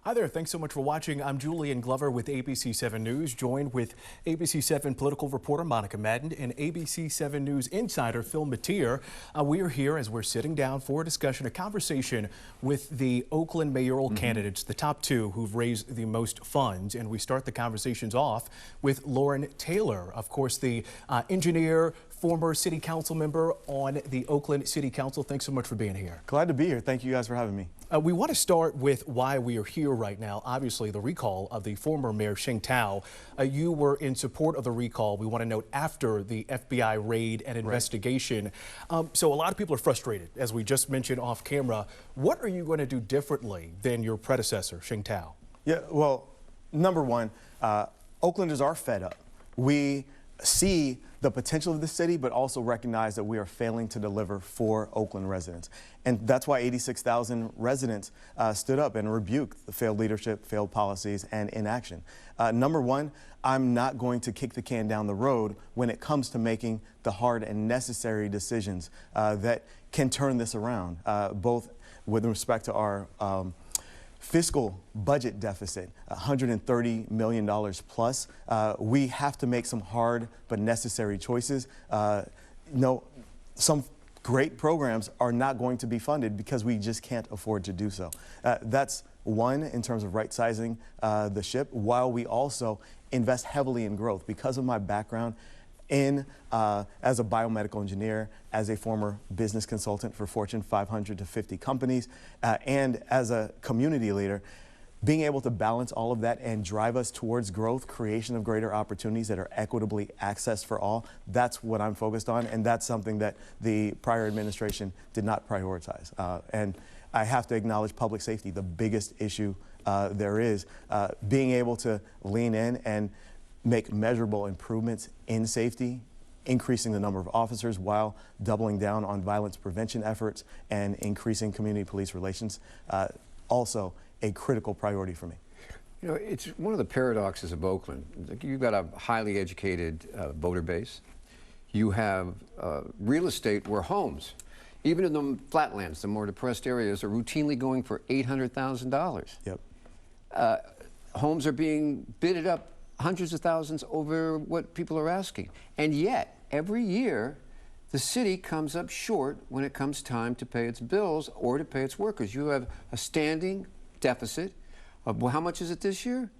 Hi there, thanks so much for watching. I'm Julian Glover with ABC 7 News, joined with ABC 7 political reporter Monica Madden and ABC 7 News insider Phil Mateer. We are here as we're sitting down for a discussion, a conversation with the Oakland mayoral candidates, the top two who've raised the most funds. And we start the conversations off with Loren Taylor, of course, the engineer, former city council member on the Oakland City Council. Thanks so much for being here. Glad to be here. Thank you guys for having me. We want to start with why we are here right now. Obviously, the recall of the former mayor Sheng Tao. You were in support of the recall. We want to note after the FBI raid and investigation. So a lot of people are frustrated, as we just mentioned off camera. What are you going to do differently than your predecessor, Sheng Tao? Yeah, well, number one, Oaklanders are fed up. We see the potential of the city, but also recognize that we are failing to deliver for Oakland residents. And that's why 86,000 residents stood up and rebuked the failed leadership, failed policies, and inaction. Number one, I'm not going to kick the can down the road when it comes to making the hard and necessary decisions that can turn this around, both with respect to our fiscal budget deficit, $130 million plus. We have to make some hard but necessary choices. Some great programs are not going to be funded because we just can't afford to do so. That's one, in terms of right-sizing the ship, while we also invest heavily in growth. Because of my background as a biomedical engineer, as a former business consultant for Fortune 500 to 50 companies, and as a community leader, being able to balance all of that and drive us towards growth, creation of greater opportunities that are equitably accessed for all, that's what I'm focused on, and that's something that the prior administration did not prioritize. And I have to acknowledge public safety, the biggest issue there is, being able to lean in and make measurable improvements in safety, increasing the number of officers while doubling down on violence prevention efforts and increasing community police relations. Also a critical priority for me. You know, it's one of the paradoxes of Oakland. You've got a highly educated voter base. You have real estate where homes, even in the flatlands, the more depressed areas, are routinely going for $800,000. Yep. Homes are being bidded up hundreds of thousands over what people are asking. And yet, every year, the city comes up short when it comes time to pay its bills or to pay its workers. You have a standing deficit of, well, how much is it this year?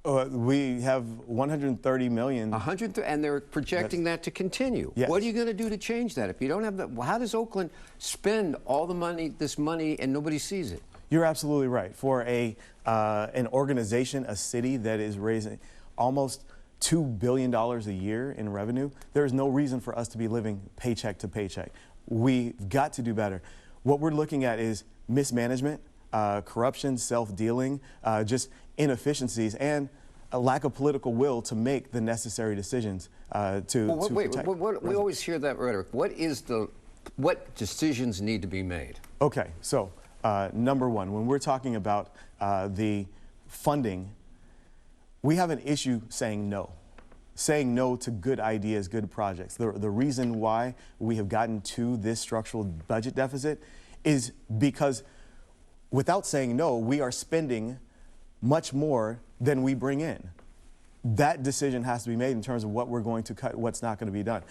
We have $130 million. And they're projecting that to continue. Yes. What are you going to do to change that? If you don't have that, well, how does Oakland spend all the money, this money, and nobody sees it? You're absolutely right. For an organization, a city that is raising almost $2 billion a year in revenue, there is no reason for us to be living paycheck to paycheck. We've got to do better. What we're looking at is mismanagement, corruption, self-dealing, just inefficiencies, and a lack of political will to make the necessary decisions to protect. We always hear that rhetoric. What decisions need to be made? Okay, so number one, when we're talking about the funding, we have an issue saying no to good ideas, good projects. The reason why we have gotten to this structural budget deficit is because without saying no, we are spending much more than we bring in. That decision has to be made in terms of what we're going to cut, what's not going to be done.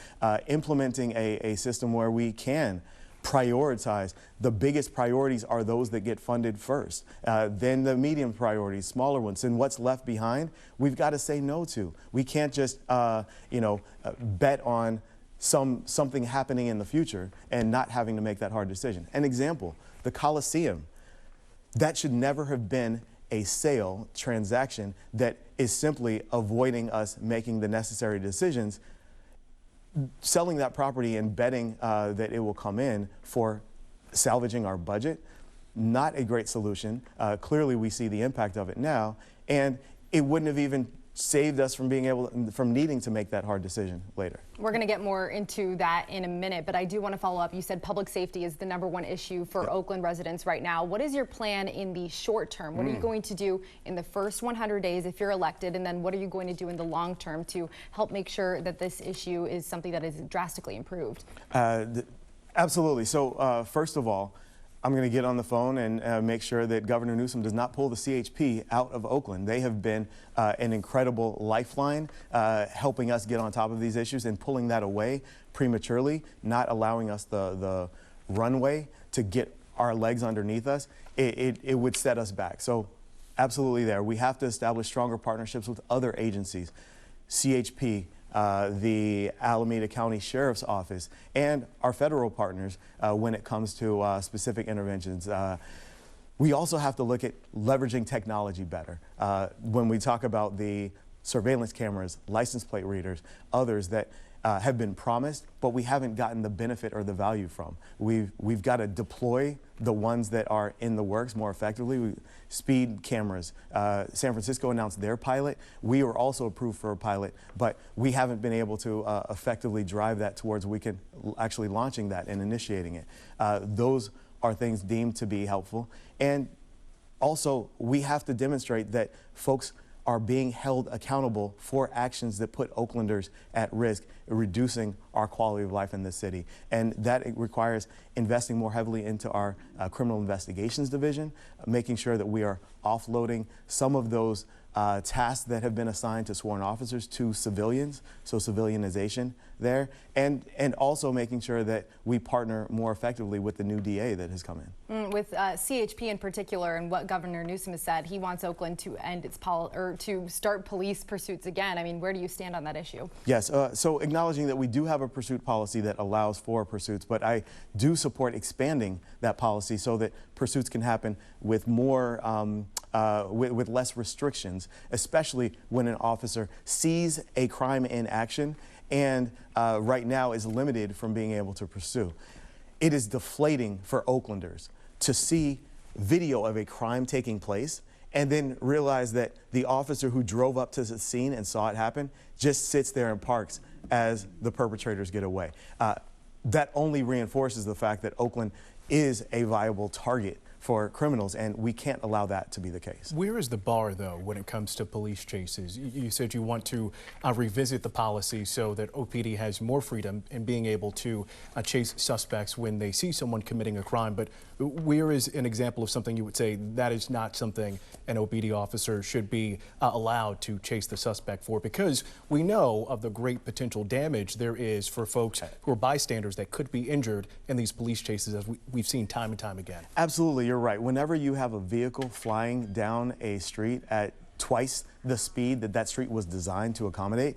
Implementing a system where we can prioritize. The biggest priorities are those that get funded first, then the medium priorities, smaller ones, and what's left behind, we've got to say no to. We can't just, bet on something happening in the future and not having to make that hard decision. An example, the Coliseum. That should never have been a sale transaction that is simply avoiding us making the necessary decisions. Selling that property and betting that it will come in for salvaging our budget, not a great solution. Clearly, we see the impact of it now, and it wouldn't have even saved us from needing to make that hard decision later. We're going to get more into that in a minute, but I do want to follow up. You said public safety is the #1 issue for Oakland residents right now. What is your plan in the short term? What are you going to do in the first 100 days if you're elected, and then what are you going to do in the long term to help make sure that this issue is something that is drastically improved? Absolutely. So first of all, I'm going to get on the phone and make sure that Governor Newsom does not pull the CHP out of Oakland. They have been an incredible lifeline, helping us get on top of these issues, and pulling that away prematurely, not allowing us the runway to get our legs underneath us, it would set us back. So absolutely there. We have to establish stronger partnerships with other agencies, CHP, the Alameda County Sheriff's Office, and our federal partners when it comes to specific interventions. We also have to look at leveraging technology better. When we talk about the surveillance cameras, license plate readers, others that have been promised, but we haven't gotten the benefit or the value from. We've got to deploy the ones that are in the works more effectively. Speed cameras. San Francisco announced their pilot. We were also approved for a pilot, but we haven't been able to effectively drive that towards actually launching that and initiating it. Those are things deemed to be helpful. And also, we have to demonstrate that folks are being held accountable for actions that put Oaklanders at risk, reducing our quality of life in this city. And that requires investing more heavily into our criminal investigations division, making sure that we are offloading some of those tasks that have been assigned to sworn officers to civilians, so civilianization there, and also making sure that we partner more effectively with the new DA that has come in. With CHP in particular, and what Governor Newsom has said, he wants Oakland to end its to start police pursuits again. I mean, where do you stand on that issue? Yes, so acknowledging that we do have a pursuit policy that allows for pursuits, but I do support expanding that policy so that pursuits can happen with more, with less restrictions, especially when an officer sees a crime in action and right now is limited from being able to pursue. It is deflating for Oaklanders to see video of a crime taking place and then realize that the officer who drove up to the scene and saw it happen just sits there and parks as the perpetrators get away. That only reinforces the fact that Oakland is a viable target for criminals, and we can't allow that to be the case. Where is the bar, though, when it comes to police chases? You said you want to revisit the policy so that OPD has more freedom in being able to chase suspects when they see someone committing a crime, but where is an example of something you would say that is not something an OPD officer should be allowed to chase the suspect for? Because we know of the great potential damage there is for folks who are bystanders that could be injured in these police chases, as we've seen time and time again. Absolutely, you're right. Whenever you have a vehicle flying down a street at twice the speed that street was designed to accommodate,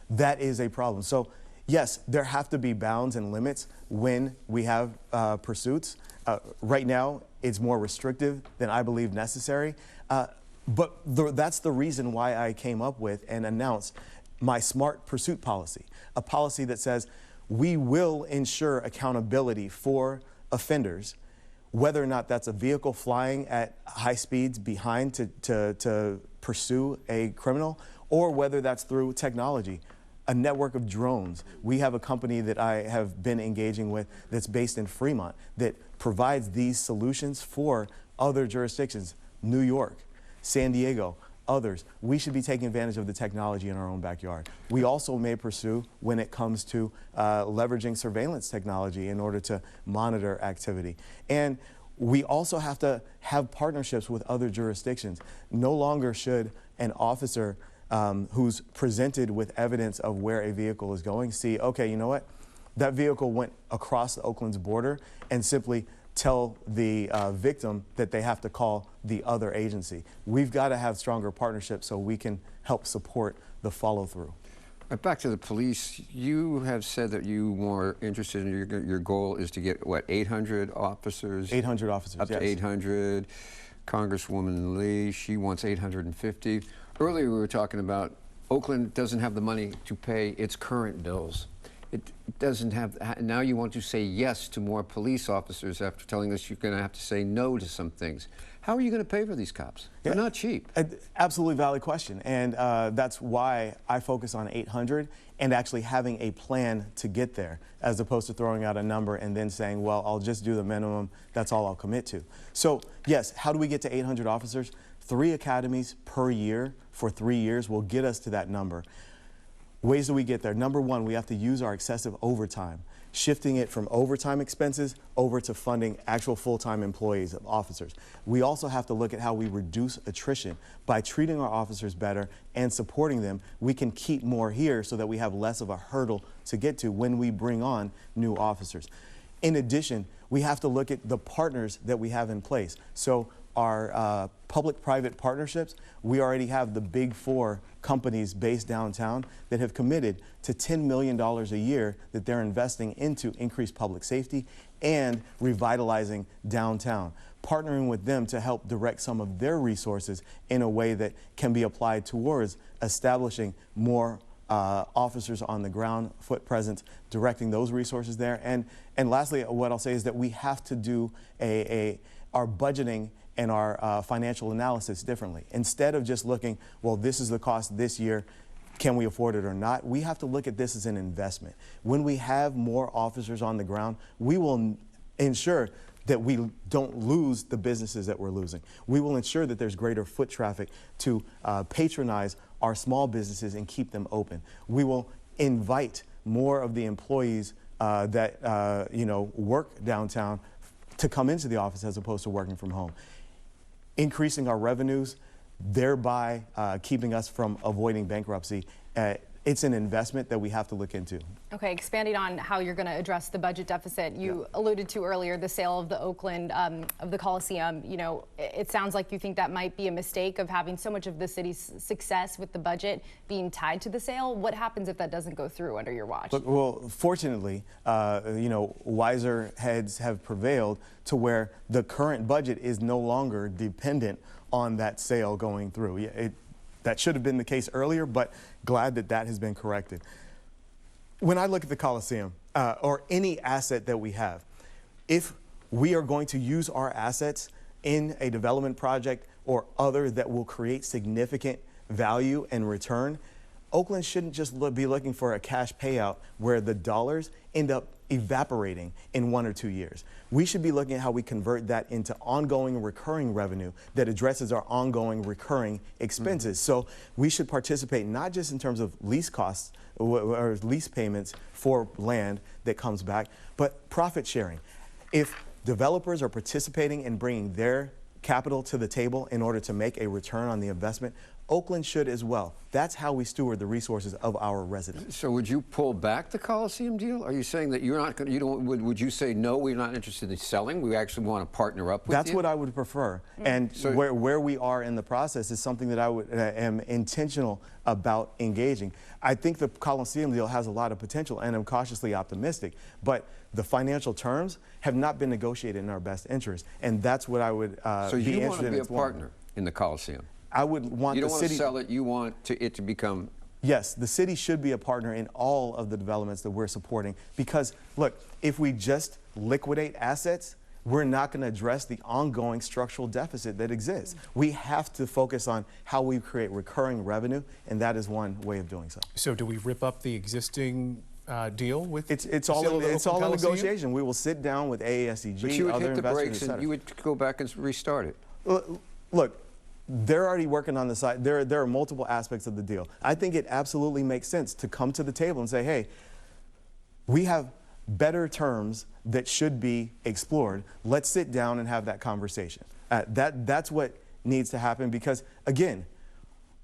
that is a problem. So yes, there have to be bounds and limits when we have pursuits. Right now, it's more restrictive than I believe necessary. But that's the reason why I came up with and announced my smart pursuit policy, a policy that says we will ensure accountability for offenders, whether or not that's a vehicle flying at high speeds behind to pursue a criminal, or whether that's through technology, a network of drones. We have a company that I have been engaging with that's based in Fremont that provides these solutions for other jurisdictions, New York, San Diego, others. We should be taking advantage of the technology in our own backyard. We also may pursue when it comes to leveraging surveillance technology in order to monitor activity. And we also have to have partnerships with other jurisdictions. No longer should an officer who's presented with evidence of where a vehicle is going see, okay, you know what? That vehicle went across Oakland's border, and simply tell the victim that they have to call the other agency. We've got to have stronger partnerships so we can help support the follow-through. Back to the police, you have said that you more interested in your goal is to get, what, 800 officers? 800 officers, up yes. to 800. Congresswoman Lee, she wants 850. Earlier we were talking about Oakland doesn't have the money to pay its current bills. It doesn't have, now you want to say yes to more police officers after telling us you're going to have to say no to some things. How are you going to pay for these cops? They're not cheap. Absolutely valid question, and that's why I focus on 800 and actually having a plan to get there, as opposed to throwing out a number and then saying, well, I'll just do the minimum, that's all I'll commit to. So yes, how do we get to 800 officers? 3 academies per year for 3 years will get us to that number. Ways that we get there. Number one, we have to use our excessive overtime, shifting it from overtime expenses over to funding actual full-time employees of officers. We also have to look at how we reduce attrition. By treating our officers better and supporting them, we can keep more here so that we have less of a hurdle to get to when we bring on new officers. In addition, we have to look at the partners that we have in place. So our public-private partnerships, we already have the big 4 companies based downtown that have committed to $10 million a year that they're investing into increased public safety and revitalizing downtown. Partnering with them to help direct some of their resources in a way that can be applied towards establishing more officers on the ground, foot presence, directing those resources there. And lastly, what I'll say is that we have to do our budgeting and our financial analysis differently. Instead of just looking, well, this is the cost this year, can we afford it or not? We have to look at this as an investment. When we have more officers on the ground, we will ensure that we don't lose the businesses that we're losing. We will ensure that there's greater foot traffic to patronize our small businesses and keep them open. We will invite more of the employees that work downtown to come into the office as opposed to working from home. Increasing our revenues, thereby keeping us from avoiding bankruptcy. It's an investment that we have to look into. Okay, expanding on how you're going to address the budget deficit, you alluded to earlier the sale of the Oakland, of the Coliseum. You know, it sounds like you think that might be a mistake of having so much of the city's success with the budget being tied to the sale. What happens if that doesn't go through under your watch? Look, well, fortunately, wiser heads have prevailed to where the current budget is no longer dependent on that sale going through. That should have been the case earlier, but glad that that has been corrected. When I look at the Coliseum or any asset that we have, if we are going to use our assets in a development project or other that will create significant value and return, Oakland shouldn't just be looking for a cash payout where the dollars end up evaporating in 1 or 2 years. We should be looking at how we convert that into ongoing recurring revenue that addresses our ongoing recurring expenses. So we should participate not just in terms of lease costs or lease payments for land that comes back, but profit sharing. If developers are participating in bringing their capital to the table in order to make a return on the investment, Oakland should as well. That's how we steward the resources of our residents. So would you pull back the Coliseum deal? Are you saying that you're not going to, would you say, no, we're not interested in selling, we actually want to partner up with That's you? what I would prefer. And so where we are in the process is something that I am intentional about engaging. I think the Coliseum deal has a lot of potential, and I'm cautiously optimistic, but the financial terms have not been negotiated in our best interest, and that's what I would so be you interested want to be in a partner in the Coliseum? I would want you the don't want city to sell it, you want it to become... Yes, the city should be a partner in all of the developments that we're supporting because, look, if we just liquidate assets, we're not going to address the ongoing structural deficit that exists. We have to focus on how we create recurring revenue, and that is one way of doing so. So do we rip up the existing deal with it's all in negotiation. We will sit down with AASCG, but you would other hit the investors, brakes and you would go back and restart it. Look, they're already working on the side. There are multiple aspects of the deal. I think it absolutely makes sense to come to the table and say, hey, we have better terms that should be explored. Let's sit down and have that conversation. That's what needs to happen because, again,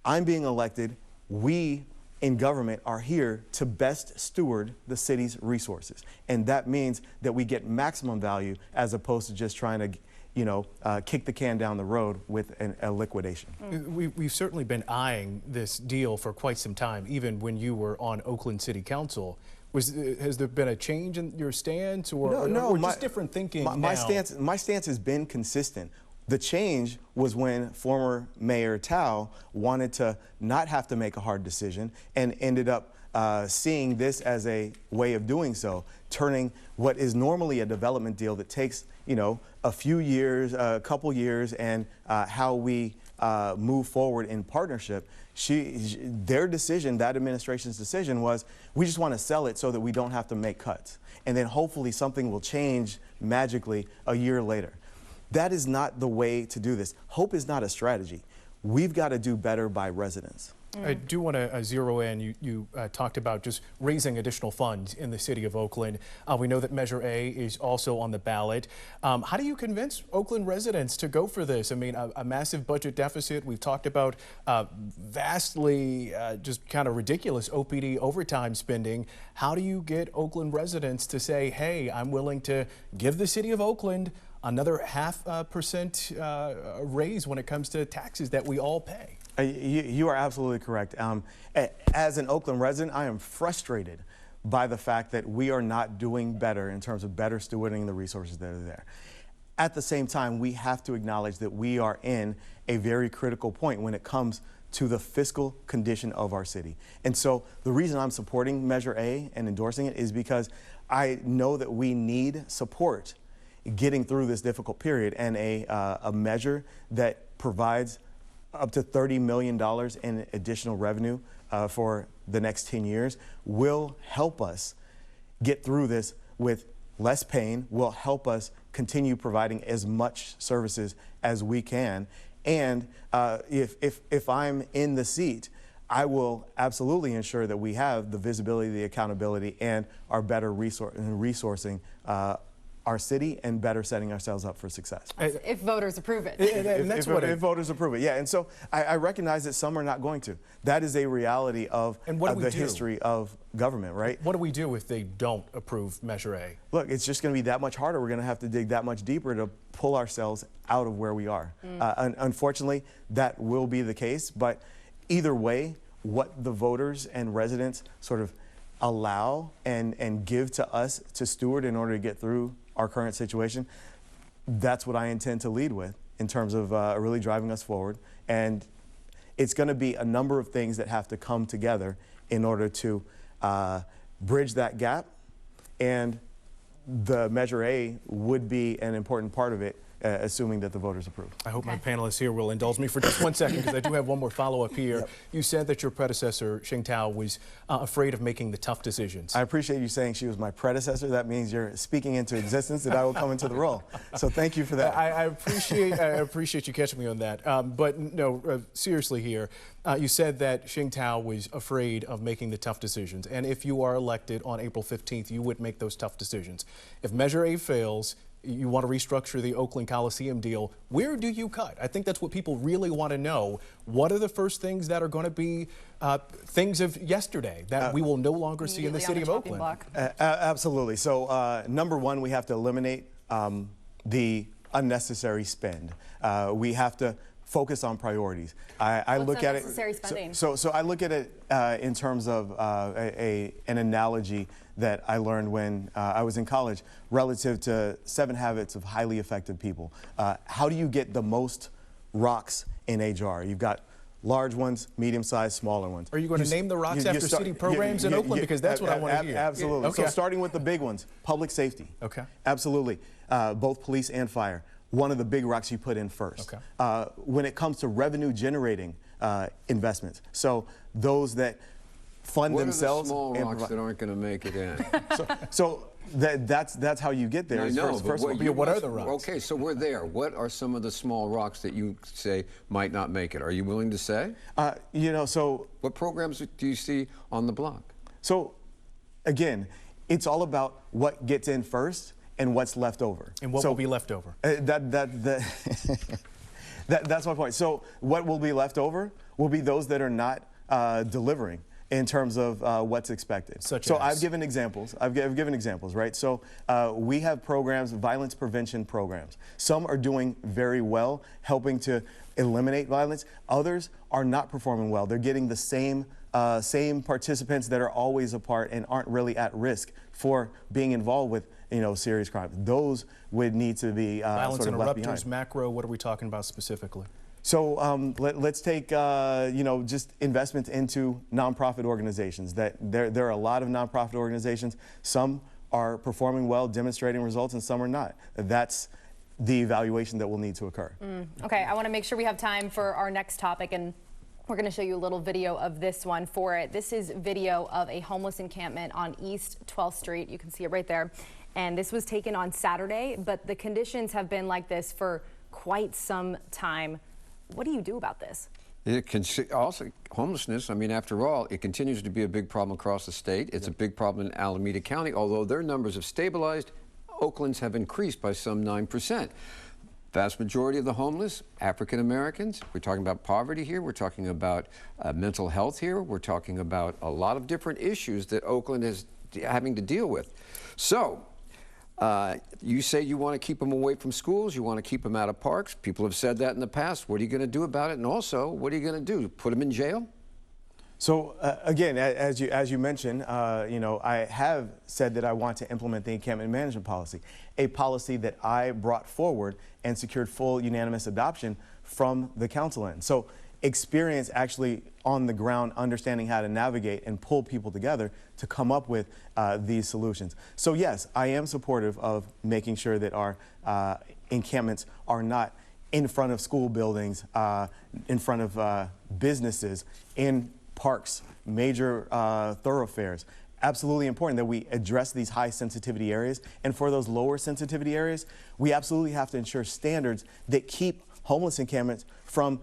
I'm being elected. We in government are here to best steward the city's resources. And that means that we get maximum value as opposed to just trying to kick the can down the road with a liquidation. We've certainly been eyeing this deal for quite some time, even when you were on Oakland City Council. Has there been a change in your stance or just different thinking now? My stance has been consistent. The change was when former Mayor Tao wanted to not have to make a hard decision and ended up seeing this as a way of doing so, turning what is normally a development deal that takes, a few years, a couple years, and how we move forward in partnership. Their decision, that administration's decision was, we just want to sell it so that we don't have to make cuts. And then hopefully something will change magically a year later. That is not the way to do this. Hope is not a strategy. We've got to do better by residents. I do want to zero in. You talked about just raising additional funds in the city of Oakland. We know that Measure A is also on the ballot. How do you convince Oakland residents to go for this? I mean, a massive budget deficit. We've talked about vastly just kind of ridiculous OPD overtime spending. How do you get Oakland residents to say, hey, I'm willing to give the city of Oakland another 0.5% raise when it comes to taxes that we all pay? You are absolutely correct. As an Oakland resident, I am frustrated by the fact that we are not doing better in terms of better stewarding the resources that are there. At the same time, we have to acknowledge that we are in a very critical point when it comes to the fiscal condition of our city. And so the reason I'm supporting Measure A and endorsing it is because I know that we need support getting through this difficult period, and a measure that provides up to $30 million in additional revenue for the next 10 years will help us get through this with less pain, will help us continue providing as much services as we can. And if I'm in the seat, I will absolutely ensure that we have the visibility, the accountability, and are better resourcing our city and better setting ourselves up for success. If voters approve it. If voters approve it, yeah. And so I recognize that some are not going to. That is a reality of the history of government, right? What do we do if they don't approve Measure A? Look, it's just going to be that much harder. We're going to have to dig that much deeper to pull ourselves out of where we are. Unfortunately, that will be the case. But either way, what the voters and residents sort of allow and give to us to steward in order to get through our current situation, that's what I intend to lead with in terms of really driving us forward. And it's going to be a number of things that have to come together in order to bridge that gap. And the Measure A would be an important part of it, assuming that the voters approve. I hope my panelists here will indulge me for just 1 second, because I do have one more follow-up here. Yep. You said that your predecessor, Shing Tao, was afraid of making the tough decisions. I appreciate you saying she was my predecessor. That means you're speaking into existence that I will come into the role. So thank you for that. I appreciate you catching me on that. But no, seriously here, you said that Shing Tao was afraid of making the tough decisions. And if you are elected on April 15th, you would make those tough decisions. If Measure A fails, you want to restructure the Oakland Coliseum deal, where do you cut? I think that's what people really want to know. What are the first things that are going to be things of yesterday that we will no longer see in the city of Oakland? Absolutely. So number one, we have to eliminate the unnecessary spend. We have to focus on priorities. I look at it. So I look at it in terms of an analogy that I learned when I was in college relative to 7 habits of highly effective people. How do you get the most rocks in a jar? You've got large ones, medium-sized, smaller ones. Are you going to name the rocks after city programs in Oakland? Because that's what I want to hear. Absolutely. Okay. So starting with the big ones, public safety. Okay. Absolutely. Both police and fire. One of the big rocks you put in first. Okay. When it comes to revenue-generating investments, so those that fund themselves. What are the small rocks that aren't going to make it in? so that's how you get there. I know, what are the rocks? Okay, so we're there. What are some of the small rocks that you say might not make it? Are you willing to say? So what programs do you see on the block? So, again, it's all about what gets in first and what's left over. And what will be left over? That's my point. So what will be left over will be those that are not delivering in terms of what's expected. So I've given examples. I've given examples, right? So we have programs, violence prevention programs. Some are doing very well, helping to eliminate violence. Others are not performing well. They're getting the same participants that are always a part and aren't really at risk for being involved with serious crime. Those would need to be violence sort of left behind. interrupters, macro. What are we talking about specifically? So let's take just investments into nonprofit organizations. That there are a lot of nonprofit organizations. Some are performing well, demonstrating results, and some are not. That's the evaluation that will need to occur. Okay, I want to make sure we have time for our next topic, and we're going to show you a little video of this one for it. This is video of a homeless encampment on East 12th Street. You can see it right there. And this was taken on Saturday, but the conditions have been like this for quite some time. What do you do about this? It can also homelessness. I mean, after all, it continues to be a big problem across the state. It's a big problem in Alameda County, although their numbers have stabilized. Oakland's have increased by some 9%. Vast majority of the homeless, African Americans. We're talking about poverty here. We're talking about mental health here. We're talking about a lot of different issues that Oakland is having to deal with. So, you say you want to keep them away from schools, you want to keep them out of parks. People have said that in the past. What are you going to do about it? And also, what are you going to do? Put them in jail? So again, as you mentioned, I have said that I want to implement the encampment management policy, a policy that I brought forward and secured full unanimous adoption from the council end. So experience actually on the ground, understanding how to navigate and pull people together to come up with these solutions. So yes, I am supportive of making sure that our encampments are not in front of school buildings, in front of businesses, in parks, major thoroughfares. Absolutely important that we address these high sensitivity areas. And for those lower sensitivity areas, we absolutely have to ensure standards that keep homeless encampments from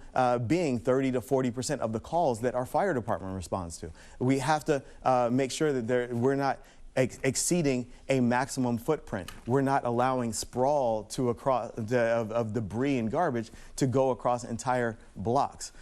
being 30 to 40% of the calls that our fire department responds to. We have to make sure that we're not exceeding a maximum footprint. We're not allowing sprawl of debris and garbage to go across entire blocks.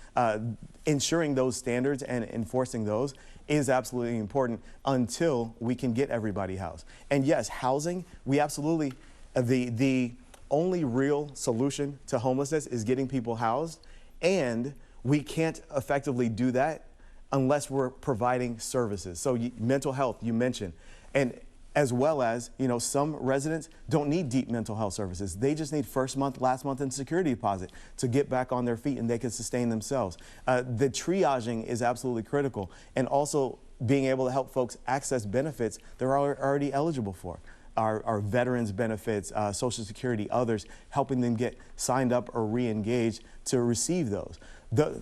Ensuring those standards and enforcing those is absolutely important until we can get everybody housed. And yes, housing, we absolutely, the only real solution to homelessness is getting people housed, and we can't effectively do that unless we're providing services. So mental health, you mentioned, and as well as, some residents don't need deep mental health services. They just need first month, last month, and security deposit to get back on their feet and they can sustain themselves. The triaging is absolutely critical, and also being able to help folks access benefits they're already eligible for. Our veterans benefits, Social Security, others, helping them get signed up or re-engaged to receive those.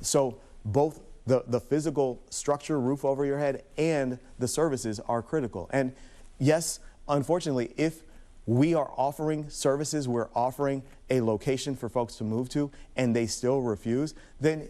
So both the physical structure, roof over your head, and the services are critical. And yes, unfortunately, if we are offering services, we're offering a location for folks to move to, and they still refuse, then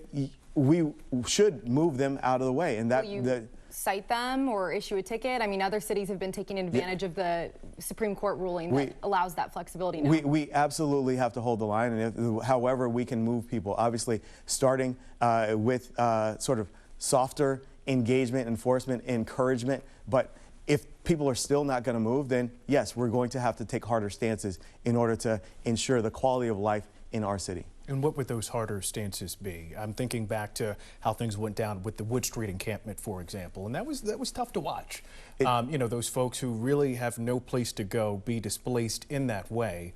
we should move them out of the way. And cite them or issue a ticket? I mean, other cities have been taking advantage of the Supreme Court ruling that allows that flexibility now. We absolutely have to hold the line, and however we can move people, obviously starting with sort of softer engagement, enforcement, encouragement, but if people are still not going to move, then yes, we're going to have to take harder stances in order to ensure the quality of life in our city. And what would those harder stances be? I'm thinking back to how things went down with the Wood Street encampment, for example, and that was tough to watch. Those folks who really have no place to go be displaced in that way,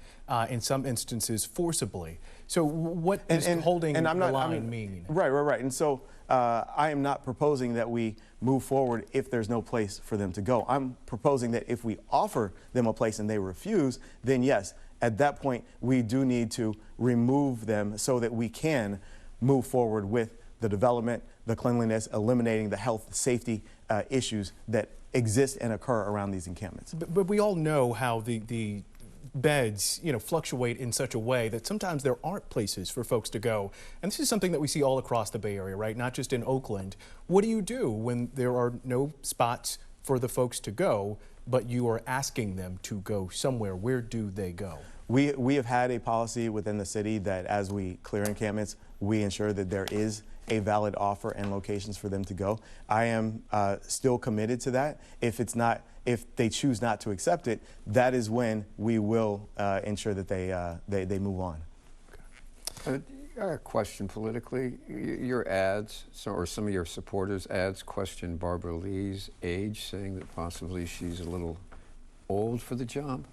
in some instances forcibly. So what does holding the line mean? Right. And so I am not proposing that we move forward if there's no place for them to go. I'm proposing that if we offer them a place and they refuse, then yes, at that point, we do need to remove them so that we can move forward with the development, the cleanliness, eliminating the health, safety issues that exist and occur around these encampments. But we all know how the beds, fluctuate in such a way that sometimes there aren't places for folks to go. And this is something that we see all across the Bay Area, right? Not just in Oakland. What do you do when there are no spots for the folks to go, but you are asking them to go somewhere? Where do they go? We have had a policy within the city that as we clear encampments, we ensure that there is a valid offer and locations for them to go. I am still committed to that. If they choose not to accept it, that is when we will ensure that they move on. I got a question politically. Your ads, or some of your supporters' ads, question Barbara Lee's age, saying that possibly she's a little old for the job.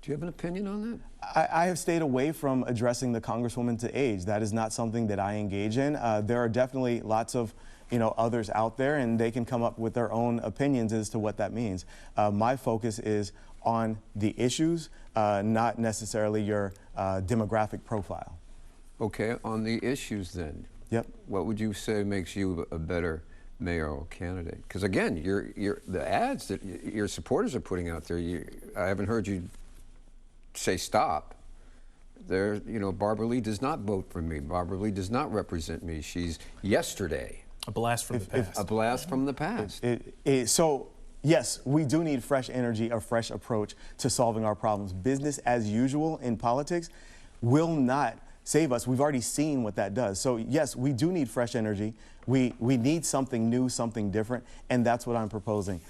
Do you have an opinion on that? I have stayed away from addressing the Congresswoman to age. That is not something that I engage in. There are definitely lots of others out there, and they can come up with their own opinions as to what that means. My focus is on the issues, not necessarily your demographic profile. Okay, on the issues then. Yep. What would you say makes you a better mayoral candidate? Because again, the ads that your supporters are putting out there, I haven't heard you say stop. Barbara Lee does not vote for me. Barbara Lee does not represent me. She's yesterday. A blast from the past. A blast from the past. So, yes, we do need fresh energy, a fresh approach to solving our problems. Business as usual in politics will not save us. We've already seen what that does. So, yes, we do need fresh energy. We need something new, something different, and that's what I'm proposing.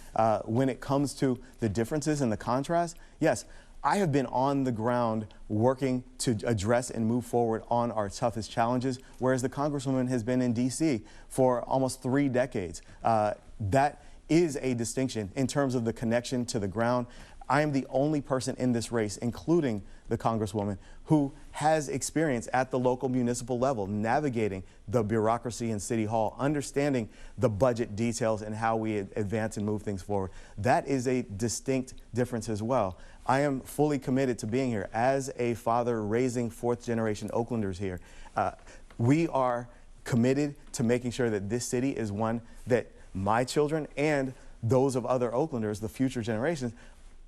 When it comes to the differences and the contrast, yes, I have been on the ground working to address and move forward on our toughest challenges, whereas the Congresswoman has been in D.C. for almost 3 decades. That is a distinction in terms of the connection to the ground. I am the only person in this race, including the Congresswoman, who has experience at the local municipal level, navigating the bureaucracy in City Hall, understanding the budget details and how we advance and move things forward. That is a distinct difference as well. I am fully committed to being here as a father raising 4th-generation Oaklanders here. We are committed to making sure that this city is one that my children and those of other Oaklanders, the future generations,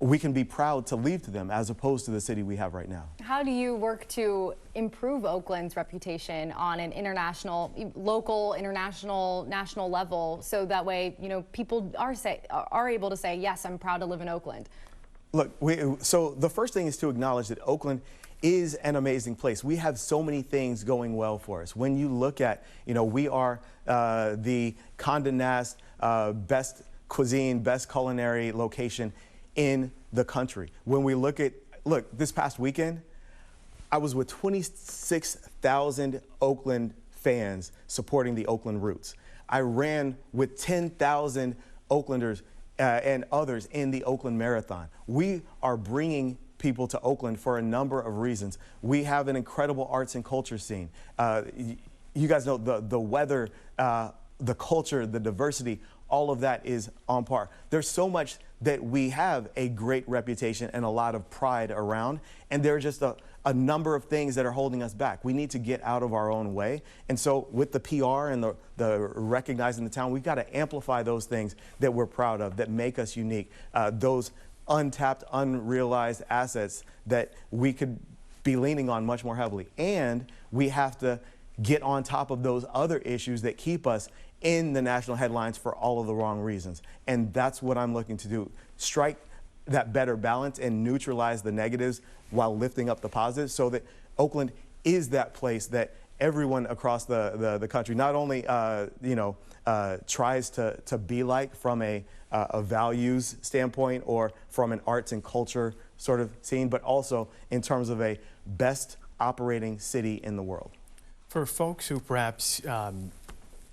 we can be proud to leave to them as opposed to the city we have right now. How do you work to improve Oakland's reputation on an international, local, international, national level so that way, people are able to say, yes, I'm proud to live in Oakland? Look, so the first thing is to acknowledge that Oakland is an amazing place. We have so many things going well for us. When you look at, we are the Condé Nast best cuisine, best culinary location in the country. When we look this past weekend, I was with 26,000 Oakland fans supporting the Oakland Roots. I ran with 10,000 Oaklanders and others in the Oakland Marathon. We are bringing people to Oakland for a number of reasons. We have an incredible arts and culture scene. You guys know the weather, the culture, the diversity, all of that is on par. There's so much that we have a great reputation and a lot of pride around, and there are just a number of things that are holding us back. We need to get out of our own way. And so with the PR and the recognizing the town, we've got to amplify those things that we're proud of, that make us unique, those untapped, unrealized assets that we could be leaning on much more heavily. And we have to get on top of those other issues that keep us in the national headlines for all of the wrong reasons. And that's what I'm looking to do. Strike that better balance and neutralize the negatives while lifting up the positives so that Oakland is that place that everyone across the country not only tries to be like from a values standpoint or from an arts and culture sort of scene, but also in terms of a best operating city in the world. For folks who perhaps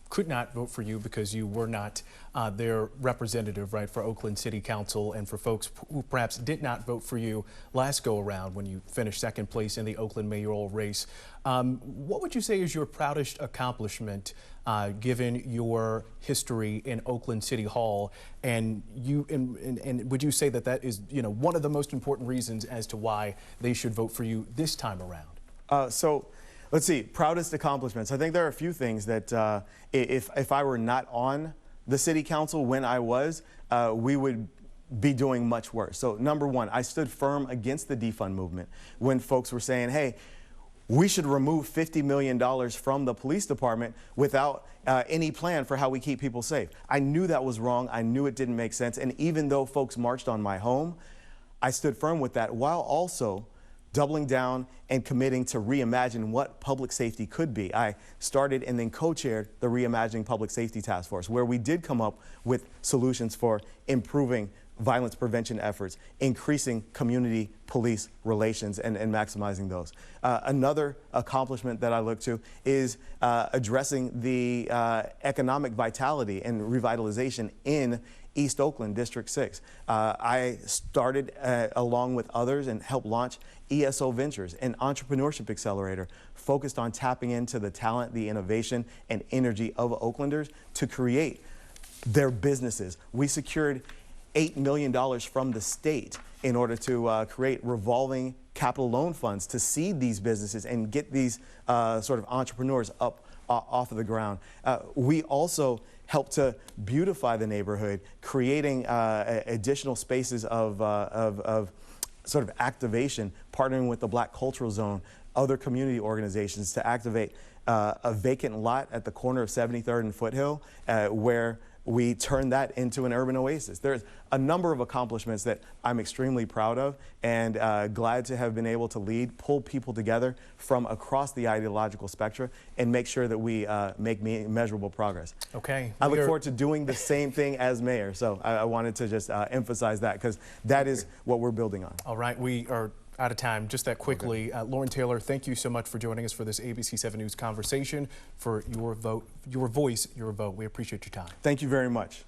could not vote for you because you were not their representative, right, for Oakland City Council, and for folks who perhaps did not vote for you last go around when you finished 2nd place in the Oakland mayoral race, what would you say is your proudest accomplishment given your history in Oakland City Hall, and would you say that is one of the most important reasons as to why they should vote for you this time around? So let's see, proudest accomplishments. I think there are a few things that if I were not on the city council when I was, we would be doing much worse. So number one, I stood firm against the defund movement when folks were saying, hey, we should remove $50 million from the police department without any plan for how we keep people safe. I knew that was wrong. I knew it didn't make sense. And even though folks marched on my home, I stood firm with that while also doubling down and committing to reimagine what public safety could be. I started and then co-chaired the Reimagining Public Safety Task Force, where we did come up with solutions for improving violence prevention efforts, increasing community police relations, and maximizing those. Another accomplishment that I look to is addressing the economic vitality and revitalization in East Oakland, District 6. I started, along with others, and helped launch ESO Ventures, an entrepreneurship accelerator focused on tapping into the talent, the innovation, and energy of Oaklanders to create their businesses. We secured $8 million from the state in order to create revolving capital loan funds to seed these businesses and get these sort of entrepreneurs up off of the ground. We also help to beautify the neighborhood, creating additional spaces of sort of activation, partnering with the Black Cultural Zone, other community organizations to activate a vacant lot at the corner of 73rd and Foothill, where we turned that into an urban oasis. There's a number of accomplishments that I'm extremely proud of and glad to have been able to lead, pull people together from across the ideological spectrum and make sure that we make measurable progress. Okay. I look forward to doing the same thing as mayor. So I wanted to just emphasize that because that is what we're building on. All right, we are out of time. Just that quickly, Loren Taylor, thank you so much for joining us for this ABC 7 News conversation, for your vote, your voice, your vote. We appreciate your time. Thank you very much.